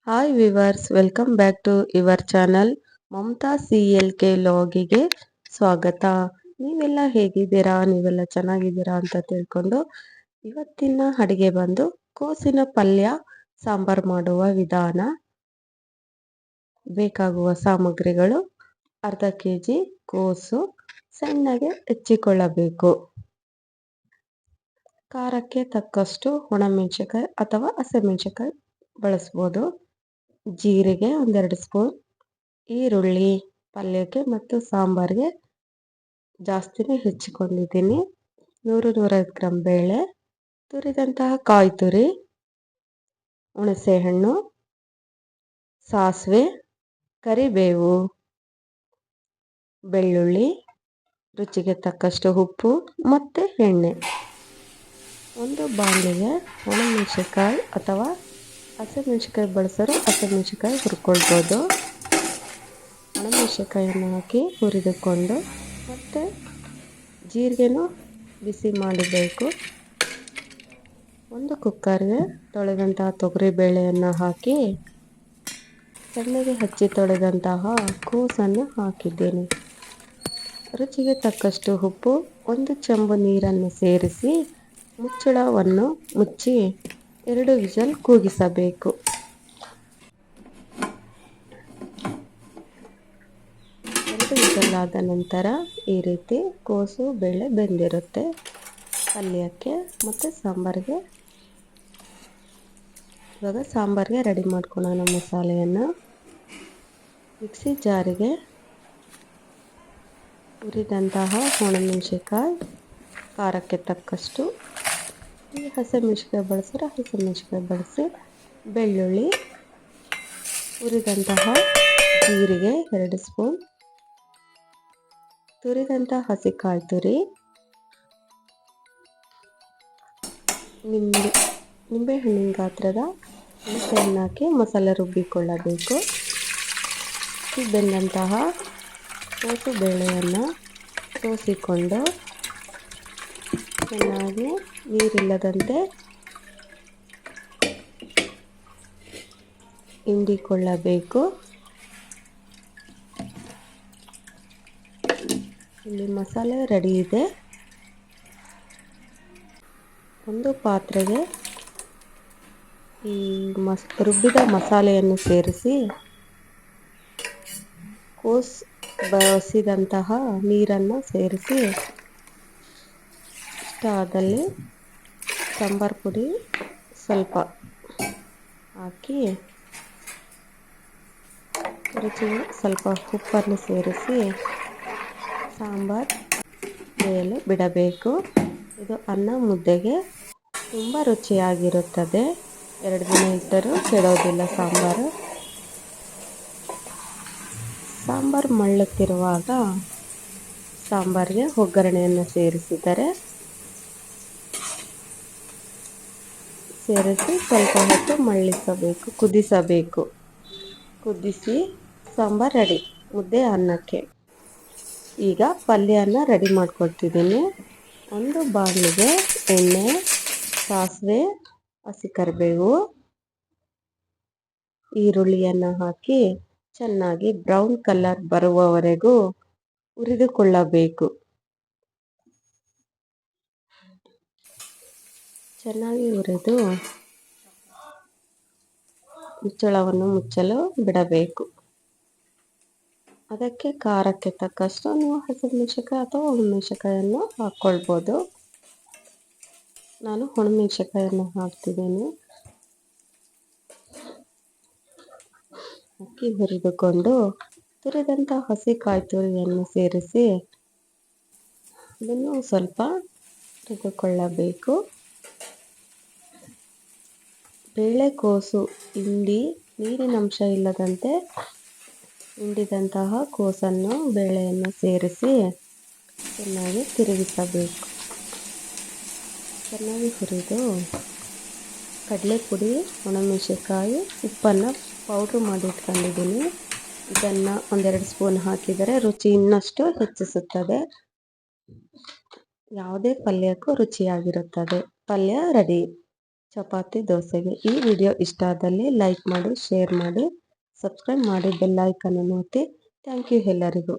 Hi viewers, welcome back to your channel Mamata CLK ಲಾಗಿಗೆ ಸ್ವಾಗತ. ನೀವೆಲ್ಲ ಹೇಗಿದ್ದೀರಾ? ನೀವೆಲ್ಲ ಚೆನ್ನಾಗಿದ್ದೀರಾ ಅಂತ ತಿಳ್ಕೊಂಡು ಇವತ್ತಿನ ಅಡಿಗೆ ಬಂದು ಕೋಸಿನ ಪಲ್ಯ ಸಾಂಬಾರ್ ಮಾಡುವ ವಿಧಾನ. ಬೇಕಾಗುವ ಸಾಮಗ್ರಿಗಳು: ಅರ್ಧ kg ಕೋಸು ಸಣ್ಣಗೆ ಹೆಚ್ಚಿಕೊಳ್ಳಬೇಕು. ಖಾರಕ್ಕೆ ತಕ್ಕಷ್ಟು ಒಣಮೆಣಸಿನಕಾಯಿ ಅಥವಾ ಹಸಿಮೆಣಸಿನಕಾಯಿ ಬಳಸ್ಬೋದು. ಜೀರಿಗೆ 1-2 ಸ್ಪೂನ್, ಈರುಳ್ಳಿ ಪಲ್ಯಕ್ಕೆ ಮತ್ತು ಸಾಂಬಾರಿಗೆ ಜಾಸ್ತಿನೇ ಹೆಚ್ಚಿಕೊಂಡಿದ್ದೀನಿ. 100-150 ಗ್ರಾಂ ಬೇಳೆ, ತುರಿದಂತಹ ಕಾಯಿ ತುರಿ, ಹುಣಸೆಹಣ್ಣು, ಸಾಸಿವೆ, ಕರಿಬೇವು, ಬೆಳ್ಳುಳ್ಳಿ, ರುಚಿಗೆ ತಕ್ಕಷ್ಟು ಉಪ್ಪು ಮತ್ತು ಎಣ್ಣೆ. ಒಂದು ಬಾಣಲೆಗೆ ಒಣಮೆಣಸಿನಕಾಯಿ ಅಥವಾ ಹಸಿಮೆಣಸಿನಕಾಯಿ ಬಳಸೋರು ಹಸಿಮೆಣಸಿನಕಾಯಿ ಹುರ್ಕೊಳ್ಬೋದು. ಒಣಮೆಣಸಿನಕಾಯನ್ನು ಹಾಕಿ ಹುರಿದುಕೊಂಡು ಮತ್ತು ಜೀರಿಗೆನೂ ಬಿಸಿ ಮಾಡಬೇಕು. ಒಂದು ಕುಕ್ಕರ್ಗೆ ತೊಳೆದಂತಹ ತೊಗರಿ ಬೇಳೆಯನ್ನು ಹಾಕಿ ಸಣ್ಣಗೆ ಹಚ್ಚಿ ತೊಳೆದಂತಹ ಕೋಸನ್ನು ಹಾಕಿದ್ದೇನೆ. ರುಚಿಗೆ ತಕ್ಕಷ್ಟು ಉಪ್ಪು, 1 ಚೆಂಬು ನೀರನ್ನು ಸೇರಿಸಿ ಮುಚ್ಚಳವನ್ನು ಮುಚ್ಚಿ 2 ವಿಷಲ್ ಕೂಗಿಸಬೇಕು. 2 ವಿಷಲ್ ಆದ ನಂತರ ಈ ರೀತಿ ಕೋಸು ಬೇಳೆ ಬೆಂದಿರುತ್ತೆ. ಪಲ್ಯಕ್ಕೆ ಮತ್ತು ಸಾಂಬಾರಿಗೆ ಇವಾಗ ಸಾಂಬಾರಿಗೆ ರೆಡಿ ಮಾಡ್ಕೊಳ್ಳೋಣ. ಮಸಾಲೆಯನ್ನು ಮಿಕ್ಸಿ ಜಾರಿಗೆ ಹುರಿದಂತಹ ಒಣಮೆಣಸಿನಕಾಯಿ, ಖಾರಕ್ಕೆ ತಕ್ಕಷ್ಟು, ಈ ಹಸಿಮೆಣಸಿನಕಾಯಿ ಬಳಸಿದ್ರೆ ಹಸಿಮೆಣಸಿನಕಾಯಿ ಬಳಸಿ, ಬೆಳ್ಳುಳ್ಳಿ, ಹುರಿದಂತಹ ಜೀರಿಗೆ 2 ಸ್ಪೂನ್, ತುರಿದಂತಹ ಹಸಿಕಾಯಿ ತುರಿ, ನಿಂಬೆಹಣ್ಣಿನ ಗಾತ್ರದ ಹುಣಸೆಹಣ್ಣು ಹಾಕಿ ಮಸಾಲೆ ರುಬ್ಬಿಕೊಳ್ಳಬೇಕು. ಬೆಂದಂತಹ ಕೋಸು ಬೇಳೆಯನ್ನು ಸೋಸಿಕೊಂಡು ಚೆನ್ನಾಗಿ ನೀರಿಲ್ಲದಂತೆ ಹಿಂಡಿಕೊಳ್ಳಬೇಕು. ಇಲ್ಲಿ ಮಸಾಲೆ ರೆಡಿ ಇದೆ. ಒಂದು ಪಾತ್ರೆಗೆ ಈ ರುಬ್ಬಿದ ಮಸಾಲೆಯನ್ನು ಸೇರಿಸಿ ಕೋಸು ಬಸಿದಂತಹ ನೀರನ್ನು ಸೇರಿಸಿ ಇಷ್ಟ ಆದಲ್ಲಿ ಸಾಂಬಾರು ಪುಡಿ ಸ್ವಲ್ಪ ಹಾಕಿ ರುಚಿಗೆ ಸ್ವಲ್ಪ ಉಪ್ಪನ್ನು ಸೇರಿಸಿ ಸಾಂಬಾರು ಬೇಯಲು ಬಿಡಬೇಕು. ಇದು ಅನ್ನ ಮುದ್ದೆಗೆ ತುಂಬ ರುಚಿಯಾಗಿರುತ್ತದೆ. 2 ದಿನ ಇದ್ದರೂ ಕೆಡೋದಿಲ್ಲ ಸಾಂಬಾರು. ಸಾಂಬಾರು ಮಳ್ಳುತ್ತಿರುವಾಗ ಸಾಂಬಾರಿಗೆ ಒಗ್ಗರಣೆಯನ್ನು ಸೇರಿಸಿ ಸ್ವಲ್ಪ ಹೊತ್ತು ಮಳ್ಳಿಸಬೇಕು, ಕುದಿಸಬೇಕು. ಕುದಿಸಿ ಸಾಂಬಾರು ರೆಡಿ ಮುದ್ದೆ ಅನ್ನಕ್ಕೆ. ಈಗ ಪಲ್ಯನ ರೆಡಿ ಮಾಡ್ಕೊಳ್ತಿದ್ದೀನಿ. ಒಂದು ಬಾಣಲೆಗೆ ಎಣ್ಣೆ, ಸಾಸಿವೆ, ಹಸಿ ಕರಿಬೇವು, ಈರುಳ್ಳಿಯನ್ನು ಹಾಕಿ ಚೆನ್ನಾಗಿ ಬ್ರೌನ್ ಕಲರ್ ಬರುವವರೆಗೂ ಹುರಿದುಕೊಳ್ಳಬೇಕು. ಚೆನ್ನಾಗಿ ಹುರಿದು ಮುಚ್ಚಳವನ್ನು ಮುಚ್ಚಲು ಬಿಡಬೇಕು. ಅದಕ್ಕೆ ಖಾರಕ್ಕೆ ತಕ್ಕಷ್ಟು ನೀವು ಹಸಿಮೆಣಸಿನಕಾಯಿ ಅಥವಾ ಒಣಮೆಣಸಿನಕಾಯನ್ನು ಹಾಕ್ಕೊಳ್ಬೋದು. ನಾನು ಒಣಮೆಣಸಿನಕಾಯನ್ನು ಹಾಕ್ತಿದ್ದೀನಿ. ಅಕ್ಕಿ ಹುರಿದುಕೊಂಡು ತುರಿದಂಥ ಹಸಿ ಕಾಯಿ ತುರಿಯನ್ನು ಸೇರಿಸಿ ಅದನ್ನು ಸ್ವಲ್ಪ ಹುರಿದುಕೊಳ್ಳಬೇಕು. ಬೇಳೆಕೋಸು ಹಿಂಡಿ ನೀರಿನಂಶ ಇಲ್ಲದಂತೆ ಹಿಂಡಿದಂತಹ ಕೋಸನ್ನು ಬೇಳೆಯನ್ನು ಸೇರಿಸಿ ಚೆನ್ನಾಗಿ ತಿರುಗಿಸಬೇಕು. ಚೆನ್ನಾಗಿ ಹುರಿದು ಕಡಲೆಪುಡಿ, ಒಣಮೆಣಸಿನಕಾಯಿ, ಉಪ್ಪನ್ನು ಪೌಡ್ರ್ ಮಾಡಿ ಇಟ್ಕೊಂಡಿದ್ದೀನಿ. ಇದನ್ನು 1-2 ಸ್ಪೂನ್ ಹಾಕಿದರೆ ರುಚಿ ಇನ್ನಷ್ಟು ಹೆಚ್ಚಿಸುತ್ತದೆ. ಯಾವುದೇ ಪಲ್ಯಕ್ಕೂ ರುಚಿಯಾಗಿರುತ್ತದೆ. ಪಲ್ಯ ರೆಡಿ. ಚಪಾತಿ ದೋಸೆಗೆ. ಈ ವಿಡಿಯೋ ಇಷ್ಟ ಆದಲ್ಲಿ ಲೈಕ್ ಮಾಡಿ, ಶೇರ್ ಮಾಡಿ, ಸಬ್ಸ್ಕ್ರೈಬ್ ಮಾಡಿ, ಬೆಲ್ ಐಕನ್ ಅನ್ನು ಒತ್ತಿ. ಥ್ಯಾಂಕ್ ಯು ಎಲ್ಲರಿಗೂ.